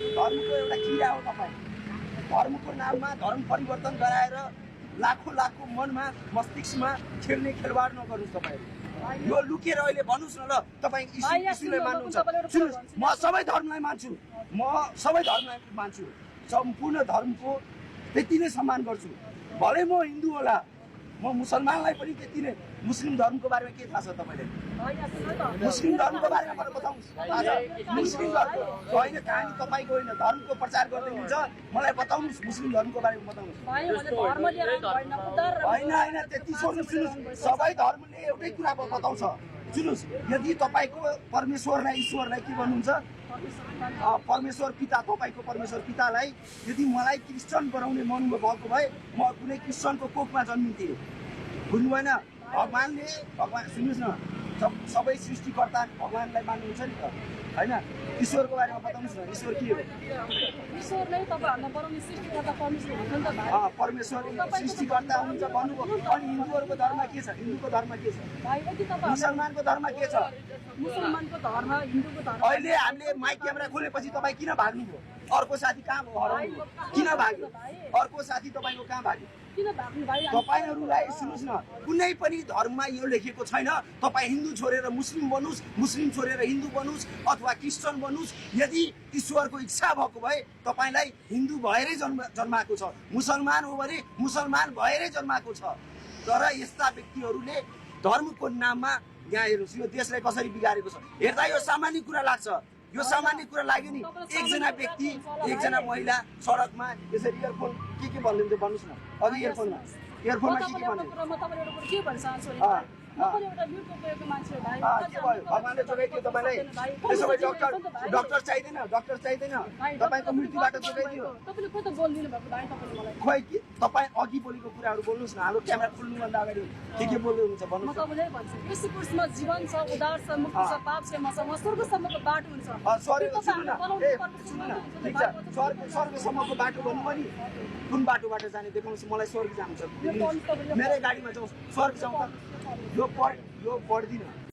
धर्मको एउटा किरा हो तपाईँ। धर्मको नाममा धर्म परिवर्तन गराएर लाखौं मनमा मस्तिष्कमा खेल्ने खेलवाड नगर्नुहोस् तपाईँ। यो लुकेर अहिले भन्नुहोस् न ल तपाईँ ईश्वरलाई मान्नुहुन्छ। सुन्नुहोस्, म सबै धर्मलाई मान्छु, सम्पूर्ण धर्मको त्यति नै सम्मान गर्छु। भले म हिन्दू होला, म मुसलमानलाई पनि त्यति नै। मुस्लिम धर्मको बारेमा के थाहा छ तपाईँले? मुस्लिम धर्मको बारेमा मलाई बताउनुहोस्। मुस्लिम धर्म होइन, कहानी तपाईँको होइन, धर्मको प्रचार गर्दै हुन्छ, मलाई बताउनुहोस्। मुस्लिम धर्मको बारेमा बताउनुहोस्। होइन त्यति सुन्नुहोस्, सबै धर्मले एउटै कुरा बताउँछ। सुन्नुहोस्, यदि तपाईँको परमेश्वरलाई ईश्वरलाई के भन्नुहुन्छ? परमेश्वर पिता, तपाईँको परमेश्वर पितालाई यदि मलाई क्रिस्चियन बनाउने मन भएको भए म कुनै क्रिस्चियनको कोखमा जन्मिन्थेँ। बुझ्नु भएन? भगवान सुन्नुहोस् न, सबै सृष्टिकर्ता भगवानलाई मान्नुहुन्छ नि त, होइन? ईश्वरको बारेमा बताउनुहोस् न, ईश्वर के हो? परमेश्वर सृष्टिकर्ता हुनुहुन्छ भन्नुभयो। अनि हिन्दूहरूको धर्म के छ? हिन्दूको धर्म के छ? मुसलमानको धर्म के छ? अहिले हामीले माइक क्यामेरा खोलेपछि तपाईँ किन भाग्नुभयो? अर्को साथी कहाँ हराउनु? किन भाग्यो? अर्को साथी तपाईँको कहाँ भाग्यो? तपाईँहरूलाई सुन्नुहोस् न, कुनै पनि धर्ममा यो लेखेको छैन तपाईँ हिन्दू छोडेर मुस्लिम बन्नुहोस्, मुस्लिम छोडेर हिन्दू बन्नुहोस् अथवा क्रिस्चियन बन्नुहोस्। यदि ईश्वरको इच्छा भएको भए तपाईँलाई हिन्दू भएरै जन्माएको छ, मुसलमान हो भने मुसलमान भएरै जन्माएको छ। तर यस्ता व्यक्तिहरूले धर्मको नाममा यहाँ हेर्नुहोस् यो देशलाई कसरी बिगारेको छ। हेर्दा यो सामान्य कुरा लाग्छ, यो सामान्य कुरा लाग्यो नि। एकजना व्यक्ति, एकजना महिला सडकमा यसरी इयरफोन के भन्नुहुन्छ भन्नुहोस् न। अघि इयरफोनमा के भन्नुहुन्छ? भगवानले जोगाइदियो तपाईँलाई। त्यसो भए डक्टर चाहिँदैन, डक्टर चाहिँदैन, तपाईँको मृत्युबाट जोगाइदियो। खोइ कि तपाईँ अघि बोलेको कुराहरू बोल्नुहोस् न। हाम्रो क्यामेरा खोल्नुभन्दा अगाडि के बोल्दै हुनुहुन्छ भन्नुहोस्। जीवन छ, उदार छ, मुक्ति छ, पाप क्षमा छ, स्वर्गसम्मको बाटो हुन्छ। स्वर्गसम्मको बाटो भन्नुभयो नि, कुन बाटोबाट जाने देखाउनुहोस्। मलाई स्वर्ग जानु छ, मेरै गाडीमा जाउँ, स्वर्ग जाउँ त। यो पढ्दिनँ।